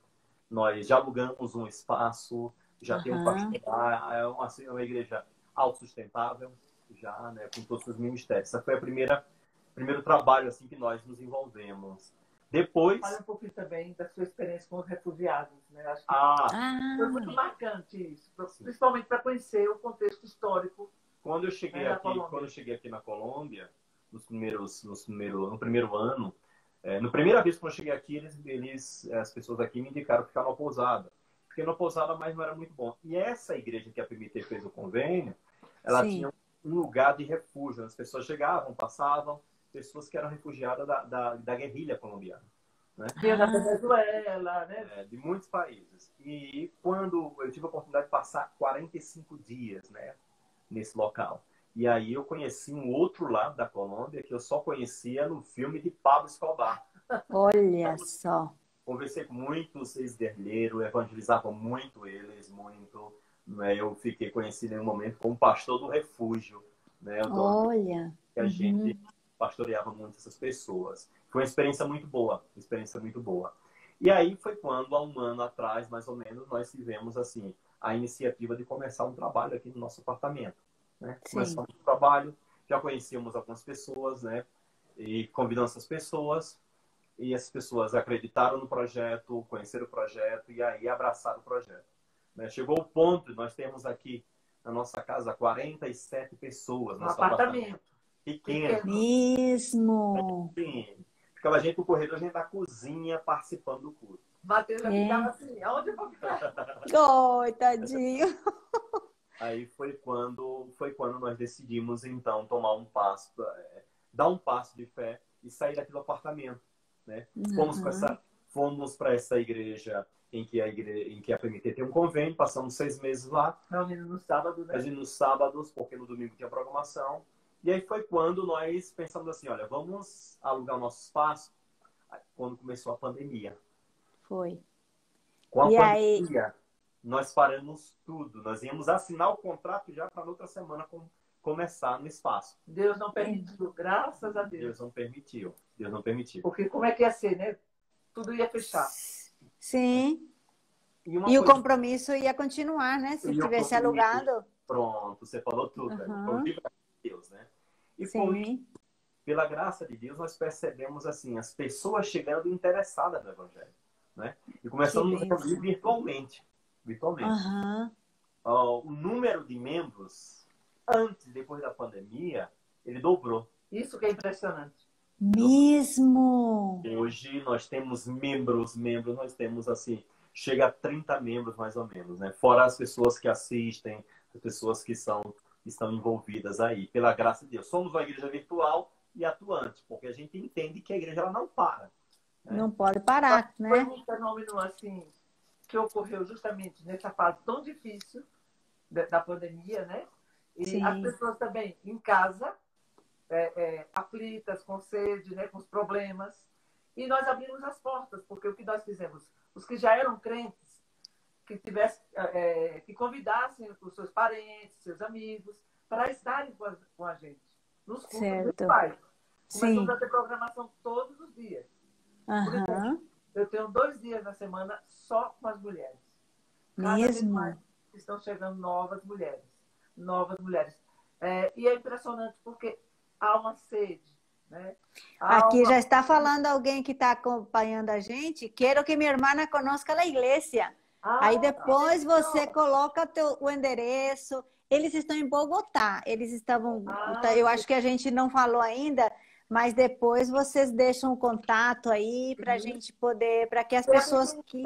nós já alugamos um espaço, já tem um pastor lá, é uma igreja autossustentável, já, né, com todos os ministérios. Essa foi o primeiro trabalho assim que nós nos envolvemos. Depois... Fala um pouquinho também da sua experiência com os refugiados, né? Acho que foi muito marcante isso, principalmente para conhecer o contexto histórico. Quando eu cheguei aqui na Colômbia, no primeiro ano, na primeira vez que eu cheguei aqui, as pessoas aqui me indicaram ficar numa pousada. Fiquei numa pousada, mas não era muito bom. E essa igreja que a PMT fez o convênio, ela tinha um lugar de refúgio. As pessoas chegavam, passavam, pessoas que eram refugiadas da guerrilha colombiana, né? Vinha da Venezuela, né? De muitos países. E quando eu tive a oportunidade de passar 45 dias, né, nesse local. E aí eu conheci um outro lado da Colômbia que eu só conhecia no filme de Pablo Escobar. Olha só. Conversei com muitos ex-guerrilheiros, evangelizava muito eles, muito. Né? Eu fiquei conhecido em um momento como pastor do refúgio, né? Olha. Que a gente pastoreava muito essas pessoas. Foi uma experiência muito boa. E aí foi quando, há um ano atrás, mais ou menos, nós tivemos assim a iniciativa de começar um trabalho aqui no nosso apartamento, né? Sim. Começamos o trabalho, já conhecíamos algumas pessoas, né? E convidamos essas pessoas. E as pessoas acreditaram no projeto, conheceram o projeto e aí abraçaram o projeto. Né? Chegou o ponto, nós temos aqui na nossa casa 47 pessoas. No Nosso apartamento. pequeno. Mesmo. Sim. Ficava a gente no corredor, a gente da cozinha participando do culto. Matheus já ficava assim, aonde eu vou ficar? Oi, tadinho. Aí foi quando nós decidimos, então, tomar um passo, dar um passo de fé e sair daqui do apartamento. Né? Fomos para essa igreja em que a PMT tem um convênio, passamos 6 meses lá. Reunindo no sábado, né? Nos sábados, porque no domingo tinha programação. E aí foi quando nós pensamos assim, olha, vamos alugar o nosso espaço. Quando começou a pandemia. Foi. Com a E pandemia, aí... nós paramos tudo. Nós íamos assinar o contrato já para outra semana começar no espaço. Deus não permitiu, graças a Deus. Deus não permitiu. Deus não permitiu. Porque como é que ia ser, né? Tudo ia fechar. Sim. E coisa... o compromisso ia continuar, né? Se tivesse alugado. Pronto, você falou tudo. Foi viva Deus, né? E sim. Pela graça de Deus, nós percebemos assim as pessoas chegando interessadas no Evangelho, né? E começamos a reunir virtualmente. O número de membros antes e depois da pandemia, ele dobrou. Isso que é impressionante. Mesmo! Hoje nós temos membros, nós temos assim, chega a 30 membros mais ou menos, né? Fora as pessoas que assistem, as pessoas que estão envolvidas aí, pela graça de Deus. Somos uma igreja virtual e atuante, porque a gente entende que a igreja ela não para. Né? Não pode parar, né? Foi um fenômeno assim que ocorreu justamente nessa fase tão difícil da pandemia, né? E sim. as pessoas também em casa, aflitas, com sede, né? Com os problemas. E nós abrimos as portas, porque o que nós fizemos? Os que já eram crentes, que convidassem os seus parentes, seus amigos, para estarem com a gente nos cultos virtuais. Começamos a ter programação todos os dias. Por exemplo, eu tenho 2 dias na semana só com as mulheres. Cada vez mais estão chegando novas mulheres. E é impressionante porque há uma sede. Né? Aqui já está falando alguém que está acompanhando a gente. Quero que minha irmã conozca a igreja. Aí depois você coloca o endereço. Eles estão em Bogotá. Eles estavam. Eu acho que a gente não falou ainda, mas depois vocês deixam o contato aí para a gente poder, para que as pessoas que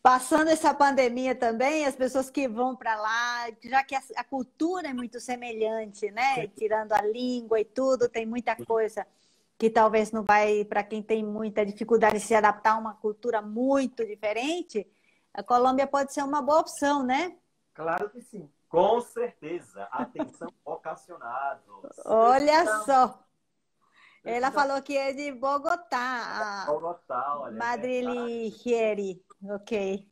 passando essa pandemia também, as pessoas que vão para lá, já que a cultura é muito semelhante, né? Tirando a língua e tudo, tem muita coisa que talvez não vai, para quem tem muita dificuldade de se adaptar a uma cultura muito diferente, a Colômbia pode ser uma boa opção, né? Claro que sim. Com certeza. Atenção, vocacionados. Olha só. Ela falou que é de Bogotá. Bogotá, olha. Madrilegieri. Ok.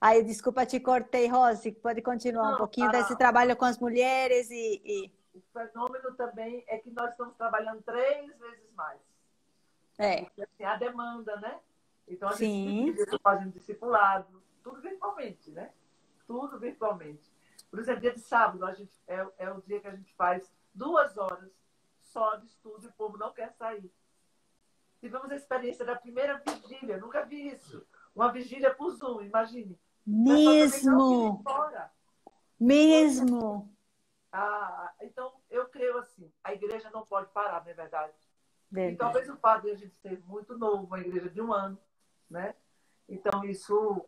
Aí, desculpa, te cortei, Rose. Pode continuar um pouquinho desse trabalho com as mulheres O fenômeno também é que nós estamos trabalhando 3 vezes mais. Porque, assim, a demanda, né? Então, a gente está fazendo discipulado, tudo virtualmente, né? Tudo virtualmente. Por exemplo, dia de sábado, é o dia que a gente faz 2 horas só de estudo e o povo não quer sair. Tivemos a experiência da primeira vigília, nunca vi isso. Uma vigília por Zoom, imagine. Mesmo! Mesmo! Então, eu creio assim, a igreja não pode parar, não é verdade? E talvez o fato de a gente ser muito novo, uma igreja de 1 ano, né? Então, isso,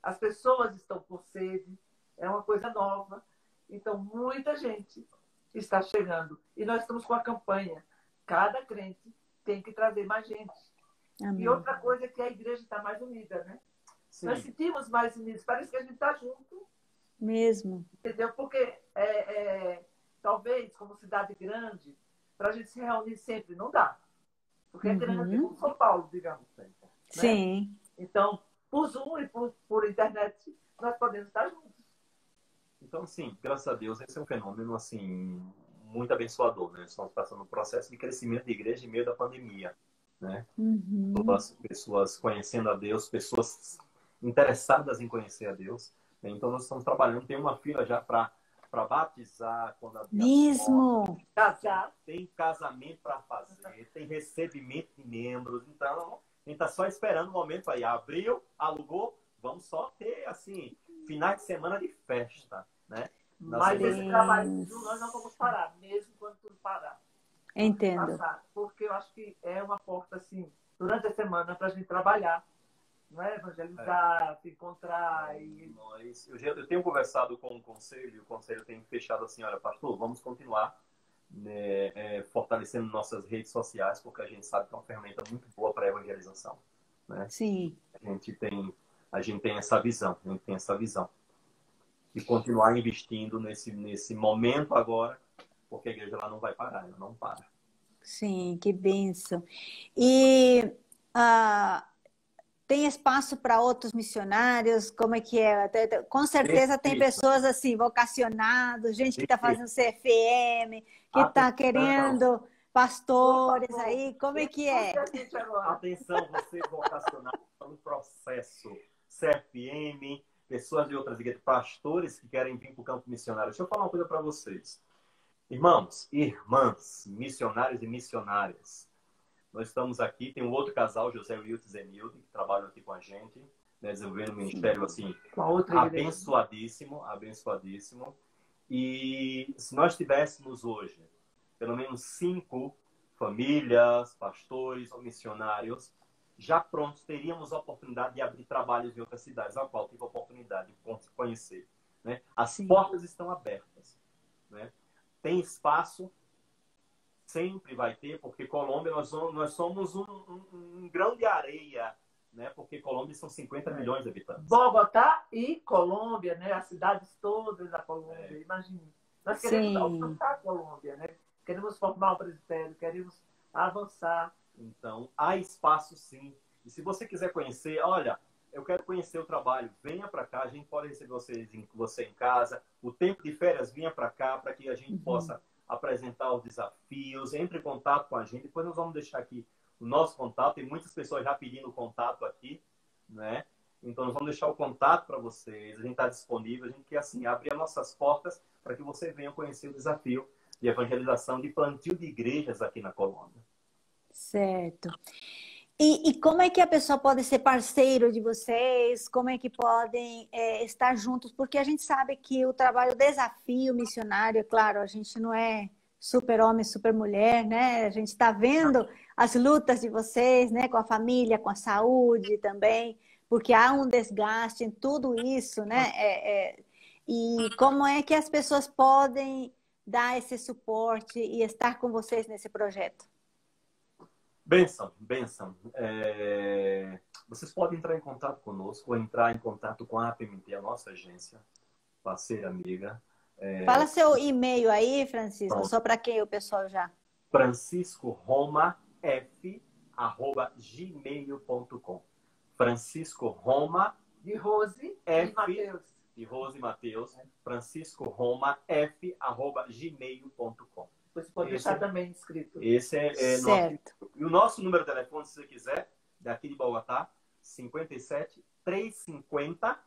as pessoas estão com sede, é uma coisa nova. Então, muita gente está chegando. E nós estamos com a campanha. Cada crente tem que trazer mais gente. Amém. E outra coisa é que a igreja está mais unida, né? Sim. Nós sentimos mais unidos. Parece que a gente está junto. Mesmo. Entendeu? Porque talvez, como cidade grande, para a gente se reunir sempre não dá. Porque é grande, como São Paulo, digamos. Né? Sim. Então, por Zoom e por internet, nós podemos estar juntos. Então, sim, graças a Deus, esse é um fenômeno, assim, muito abençoador, né? Estamos passando um processo de crescimento de igreja em meio da pandemia, né? Pessoas conhecendo a Deus, pessoas interessadas em conhecer a Deus. Né? Então, nós estamos trabalhando, tem uma fila já para batizar, quando abrir Mesmo. Casar. Tem casamento para fazer, tem recebimento de membros. Então, a gente está só esperando o momento para ir. Abriu, alugou, vamos só ter, assim, finais de semana de festa, né? Mas esse trabalho nós não vamos parar, mesmo quando tudo parar. Entendo. Passar, porque eu acho que é uma porta, assim, durante a semana para a gente trabalhar, não é? Evangelizar, se encontrar. Eu tenho conversado com o conselho tem fechado assim, olha, pastor, vamos continuar, né, fortalecendo nossas redes sociais, porque a gente sabe que é uma ferramenta muito boa para a evangelização. Né? Sim. A gente tem essa visão, e continuar investindo nesse momento agora, porque a igreja lá não vai parar, ela não para. Sim, que bênção. E tem espaço para outros missionários? Como é que é? Com certeza tem pessoas assim, vocacionados, gente que está fazendo CFM, que está querendo pastores aí. Como é que é? Atenção, você vocacionado no processo CFM, pessoas de outras igrejas, pastores que querem vir para o campo missionário. Deixa eu falar uma coisa para vocês. Irmãos, irmãs, missionários e missionárias, nós estamos aqui, tem um outro casal, José Wilton e Zenilde, que trabalham aqui com a gente, né, desenvolvendo um ministério assim, abençoadíssimo. E se nós tivéssemos hoje pelo menos 5 famílias, pastores ou missionários já prontos, teríamos a oportunidade de abrir trabalhos em outras cidades, a qual tive a oportunidade de conhecer. Né? As portas estão abertas. Né? Tem espaço, sempre vai ter, porque Colômbia, nós somos um grão de areia, né? Porque Colômbia são 50 milhões de habitantes. Bogotá e Colômbia, né? As cidades todas da Colômbia, imagine. Nós queremos alcançar a Colômbia, né? Queremos formar o presbitério, queremos avançar. Então, há espaço sim. E se você quiser conhecer, olha, eu quero conhecer o trabalho, venha para cá, a gente pode receber você em casa. O tempo de férias, venha para cá, para que a gente possa apresentar os desafios, entre em contato com a gente. Depois nós vamos deixar aqui o nosso contato. Tem muitas pessoas já pedindo contato aqui, né? Então nós vamos deixar o contato para vocês. A gente está disponível. A gente quer assim abrir as nossas portas para que você venha conhecer o desafio de evangelização, de plantio de igrejas aqui na Colômbia. Certo. E como é que a pessoa pode ser parceiro de vocês? Como é que podem estar juntos? Porque a gente sabe que o trabalho, o desafio missionário, é claro, a gente não é super homem, super mulher, né? A gente está vendo as lutas de vocês, né? Com a família, com a saúde também, porque há um desgaste em tudo isso, né? E como é que as pessoas podem dar esse suporte e estar com vocês nesse projeto? Bênção. Vocês podem entrar em contato conosco ou entrar em contato com a APMT, a nossa agência, parceira amiga. Fala seu e-mail aí, Francisco, só para quem o pessoal já... franciscoroma@gmail.com. Francisco Roma de Rose e Mateus. De Rose e Mateus. franciscoroma@gmail.com. Você pode deixar também escrito. Esse é certo. Nosso... E o nosso número de telefone, se você quiser, daqui de Bogotá, 57 350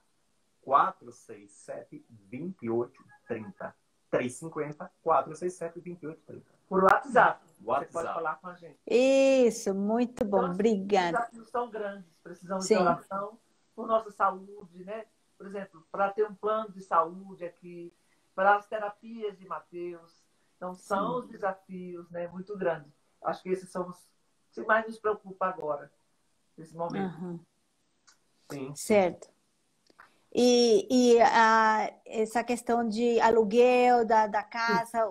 467 2830. 350 467 2830. Por WhatsApp. Você pode falar com a gente. Isso, muito bom. Então, obrigada. Os desafios são grandes. Precisamos de oração por nossa saúde, né? Por exemplo, para ter um plano de saúde aqui, para as terapias de Mateus. Então, são os desafios, né, muito grandes. Acho que esses são os que mais nos preocupa agora, nesse momento. Sim. Certo. Essa questão de aluguel da casa,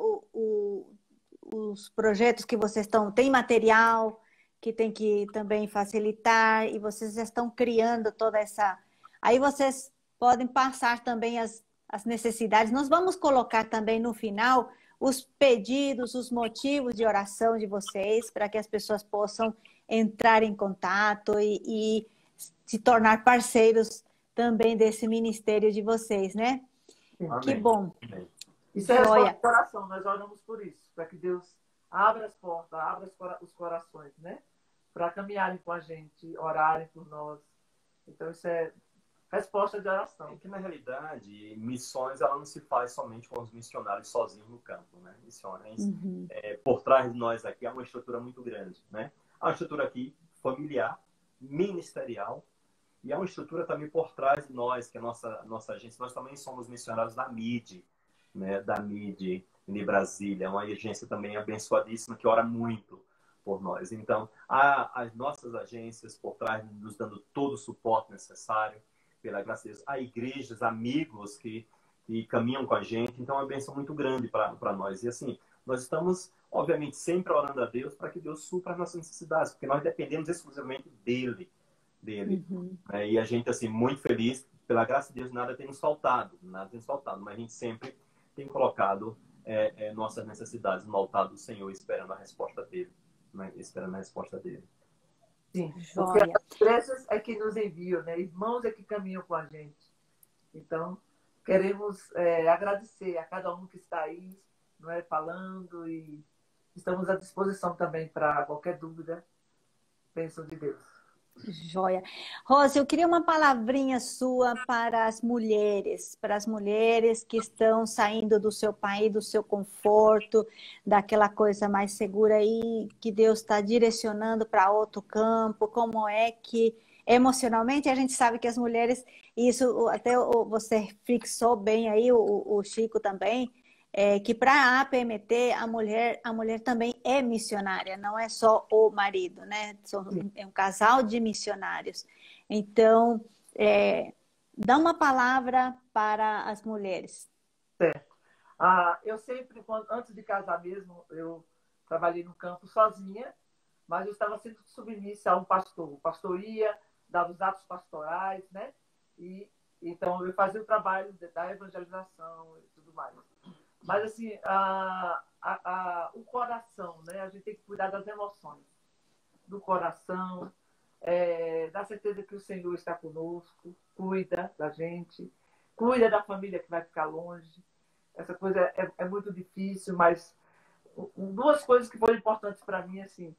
os projetos que vocês estão, tem material que tem que também facilitar, e vocês já estão criando toda essa... Aí vocês podem passar também as necessidades. Nós vamos colocar também no final os pedidos, os motivos de oração de vocês, para que as pessoas possam entrar em contato e se tornar parceiros também desse ministério de vocês, né? Amém. Que bom. Amém. Isso é resposta do coração, nós oramos por isso, para que Deus abra as portas, abra os corações, né? Para caminharem com a gente, orarem por nós. Então, isso é resposta de oração. É que, na realidade, missões, ela não se faz somente com os missionários sozinhos no campo, né? Missões, por trás de nós aqui, há uma estrutura muito grande, né? Há uma estrutura aqui familiar, ministerial, e há uma estrutura também por trás de nós, que é a nossa agência. Nós também somos missionários da MID, né? Da MID de Brasília, uma agência também abençoadíssima, que ora muito por nós. Então, há as nossas agências por trás, nos dando todo o suporte necessário, pela graça de Deus. Há igrejas, amigos que caminham com a gente. Então, é uma bênção muito grande para nós. E assim, nós estamos, obviamente, sempre orando a Deus para que Deus supra as nossas necessidades, porque nós dependemos exclusivamente dele. E a gente, assim, muito feliz, pela graça de Deus, nada tem nos faltado, mas a gente sempre tem colocado nossas necessidades no altar do Senhor, esperando a resposta dele. Né? Esperando a resposta dele. Sim, porque as igrejas é que nos enviam, né? Irmãos é que caminham com a gente. Então, queremos agradecer a cada um que está aí, não é, falando, e estamos à disposição também para qualquer dúvida. Bênção de Deus. Joia. Rosa, eu queria uma palavrinha sua para as mulheres que estão saindo do seu país, do seu conforto, daquela coisa mais segura aí, que Deus está direcionando para outro campo. Como é que, emocionalmente, a gente sabe que as mulheres, isso até você fixou bem aí, o Chico também, que para a APMT a mulher também é missionária, não é só o marido, né? É um casal de missionários. Então, dá uma palavra para as mulheres. Certo. Eu sempre, antes de casar mesmo, eu trabalhei no campo sozinha, mas eu estava sendo submissa a um pastor. O pastor ia, dava os atos pastorais, né? E então eu fazia o trabalho da evangelização e tudo mais. Mas, assim, o coração, né? A gente tem que cuidar das emoções, do coração, da certeza que o Senhor está conosco, cuida da gente, cuida da família que vai ficar longe. Essa coisa é muito difícil, mas duas coisas que foram importantes para mim, assim,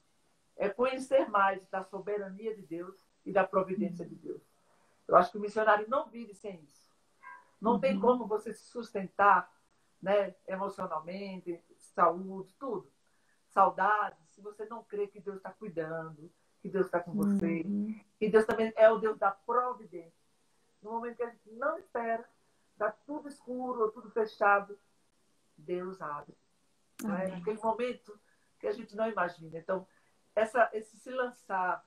é conhecer mais da soberania de Deus e da providência de Deus. Eu acho que o missionário não vive sem isso. Não tem como você se sustentar, né, emocionalmente, saúde, tudo. Saudade, se você não crê que Deus está cuidando, que Deus está com você, que Deus também é o Deus da providência. No momento que a gente não espera, está tudo escuro ou tudo fechado, Deus abre. Né? Naquele momento que a gente não imagina. Então, esse se lançar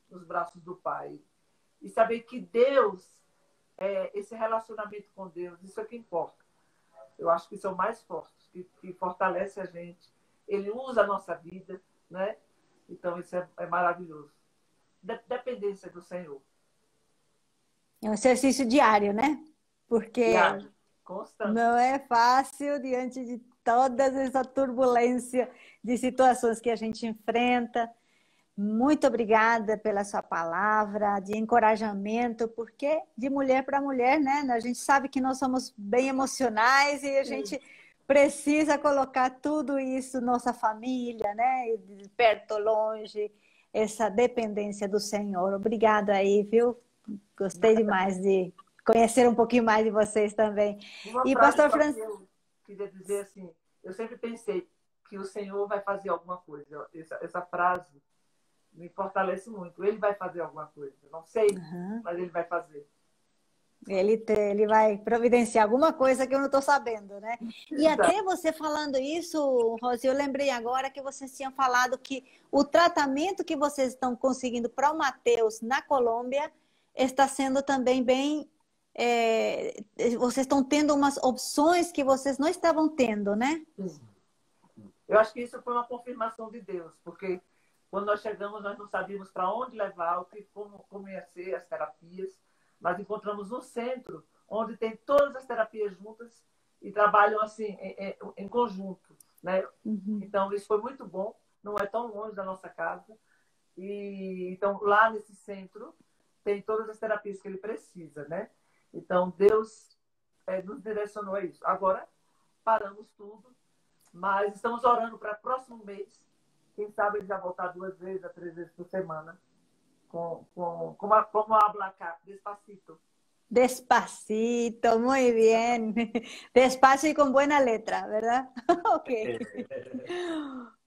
nos braços do Pai e saber que Deus, esse relacionamento com Deus, isso é que importa. Eu acho que são mais fortes, que fortalece a gente. Ele usa a nossa vida, né? Então, isso é maravilhoso. Dependência do Senhor. É um exercício diário, né? Porque diário, constante. Não é fácil diante de toda essa turbulência de situações que a gente enfrenta. Muito obrigada pela sua palavra de encorajamento, porque de mulher para mulher, né? A gente sabe que nós somos bem emocionais e a gente precisa colocar tudo isso, nossa família, né? De perto ou longe, essa dependência do Senhor. Obrigada aí, viu? Gostei demais de conhecer um pouquinho mais de vocês também. E pastor Francisco, eu queria dizer assim, eu sempre pensei que o Senhor vai fazer alguma coisa. Essa frase me fortalece muito. Ele vai fazer alguma coisa. Não sei, mas ele vai fazer. Ele vai providenciar alguma coisa que eu não estou sabendo, né? E até você falando isso, Rosi, eu lembrei agora que vocês tinham falado que o tratamento que vocês estão conseguindo para o Mateus na Colômbia está sendo também bem vocês estão tendo umas opções que vocês não estavam tendo, né? Eu acho que isso foi uma confirmação de Deus, porque quando nós chegamos, nós não sabíamos para onde levar, como ia ser as terapias. Nós encontramos um centro onde tem todas as terapias juntas e trabalham assim em conjunto, né? Uhum. Então, isso foi muito bom. Não é tão longe da nossa casa. E então, lá nesse centro, tem todas as terapias que ele precisa, né? Então, Deus nos direcionou a isso. Agora, paramos tudo, mas estamos orando para o próximo mês. Quem sabe ele já voltar 2 vezes a 3 vezes por semana. Como habla acá, despacito. Despacito, muy bien. Despacio y con buena letra, ¿verdad? Ok.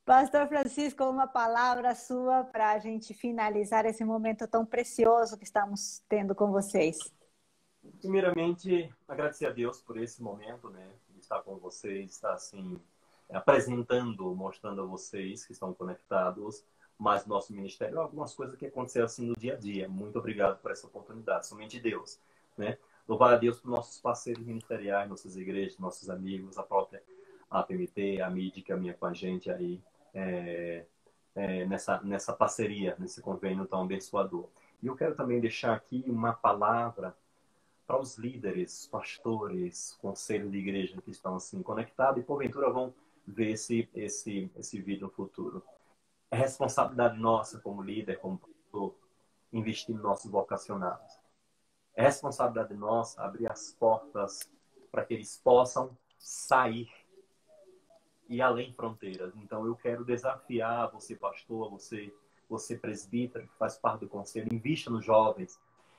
Pastor Francisco, uma palavra sua para a gente finalizar esse momento tão precioso que estamos tendo com vocês. Primeiramente, agradecer a Deus por esse momento, né? De estar com vocês, estar assim, apresentando, mostrando a vocês que estão conectados, mas nosso ministério, algumas coisas que aconteceram assim no dia a dia. Muito obrigado por essa oportunidade, somente Deus, né? Louvar a Deus por nossos parceiros ministeriais, nossas igrejas, nossos amigos, a própria APMT, a MID que caminha com a gente aí nessa parceria, nesse convênio tão abençoador. E eu quero também deixar aqui uma palavra para os líderes, pastores, conselhos de igreja que estão assim conectados e porventura vão ver esse vídeo no futuro. É responsabilidade nossa como líder, como pastor, investir nos nossos vocacionados. É responsabilidade nossa abrir as portas para que eles possam sair e além fronteiras. Então eu quero desafiar você, pastor, você presbítero, que faz parte do conselho, invista nos jovens,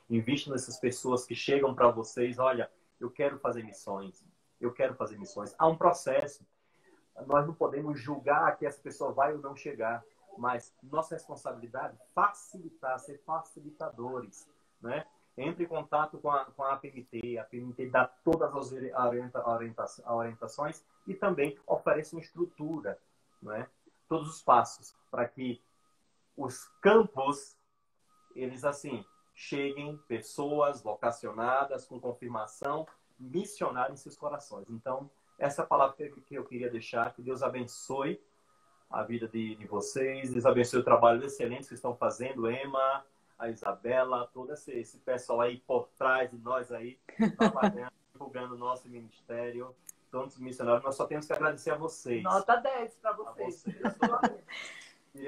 invista nessas pessoas que chegam para vocês, olha, eu quero fazer missões, eu quero fazer missões. Há um processo. Nós não podemos julgar que essa pessoa vai ou não chegar, mas nossa responsabilidade é facilitar, ser facilitadores, né? Entre em contato com a APMT, a APMT dá todas as orientações e também oferece uma estrutura, né? Todos os passos para que os campos, eles assim, cheguem pessoas vocacionadas, com confirmação, missionárias em seus corações. Então, essa é a palavra que eu queria deixar, que Deus abençoe a vida de vocês, Deus abençoe o trabalho excelente que estão fazendo, Emma, a Isabela, todo esse pessoal aí por trás de nós aí, trabalhando, divulgando o nosso ministério, todos os missionários. Nós só temos que agradecer a vocês. Nota 10 para vocês.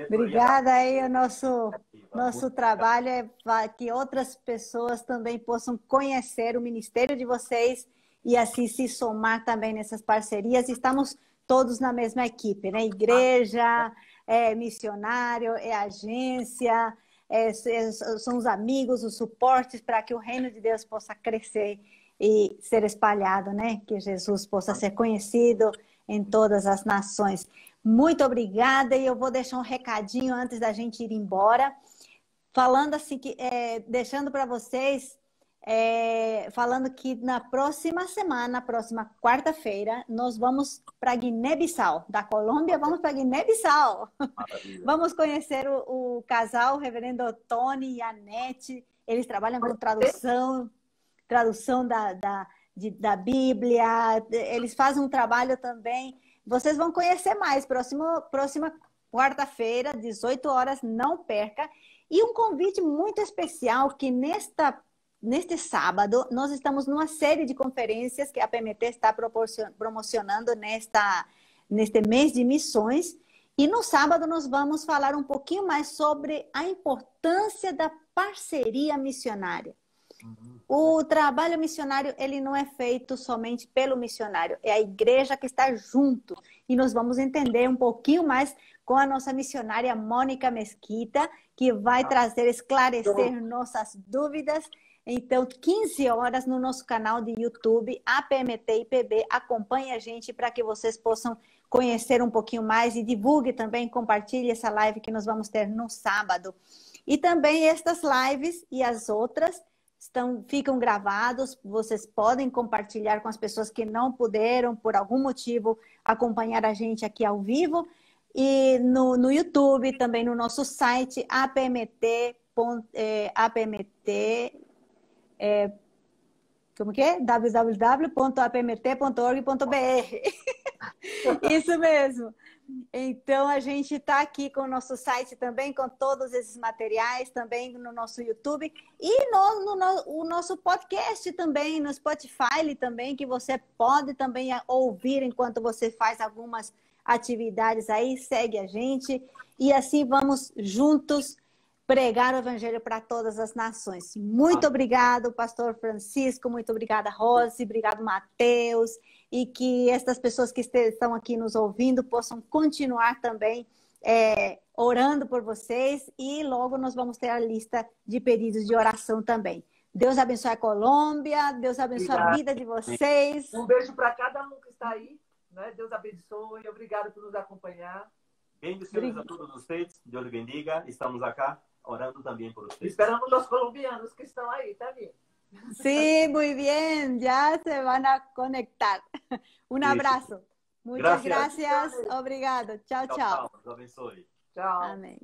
Obrigada aí, o nosso trabalho é que outras pessoas também possam conhecer o ministério de vocês e assim se somar também nessas parcerias. Estamos todos na mesma equipe, né? Igreja, missionário, agência, são os amigos, os suportes para que o reino de Deus possa crescer e ser espalhado, né? Que Jesus possa ser conhecido em todas as nações. Muito obrigada, e eu vou deixar um recadinho antes da gente ir embora, falando assim que deixando para vocês, falando que na próxima semana, próxima quarta-feira, nós vamos para Guiné-Bissau, da Colômbia, vamos para Guiné-Bissau. Vamos conhecer o casal, o reverendo Tony e a Anete. Eles trabalham com tradução da Bíblia, eles fazem um trabalho também. Vocês vão conhecer mais, próxima quarta-feira, 18 horas, não perca. E um convite muito especial, que neste sábado, nós estamos numa série de conferências que a PMT está promocionando neste mês de missões. E no sábado nós vamos falar um pouquinho mais sobre a importância da parceria missionária. O trabalho missionário, ele não é feito somente pelo missionário, é a igreja que está junto. E nós vamos entender um pouquinho mais com a nossa missionária Mônica Mesquita, que vai esclarecer nossas dúvidas. Então, 15 horas no nosso canal de YouTube, APMT IPB. Acompanhe a gente para que vocês possam conhecer um pouquinho mais e divulgue também, compartilhe essa live que nós vamos ter no sábado. E também estas lives e as outras ficam gravados, vocês podem compartilhar com as pessoas que não puderam, por algum motivo, acompanhar a gente aqui ao vivo. E no YouTube, também no nosso site, apmt como que é? www.apmt.org.br. Isso mesmo. Então, a gente está aqui com o nosso site também, com todos esses materiais, também no nosso YouTube e o nosso podcast também, no Spotify também, que você pode também ouvir enquanto você faz algumas atividades aí, segue a gente e assim vamos juntos pregar o evangelho para todas as nações. Muito obrigado, pastor Francisco, muito obrigada, Rose, obrigado, Mateus, e que estas pessoas que estão aqui nos ouvindo possam continuar também orando por vocês e logo nós vamos ter a lista de pedidos de oração também. Deus abençoe a Colômbia, Deus abençoe a vida de vocês. Um beijo para cada um que está aí, né? Deus abençoe, obrigado por nos acompanhar. Bendiciones a todos vocês, Deus bendiga, estamos acá orando também por vocês. Esperamos os colombianos que estão aí também. Sí, muy bien, ya se van a conectar. Un abrazo. Muchas gracias. Obrigado. Chao, chao. Deus abençoe. Tchau. Amém.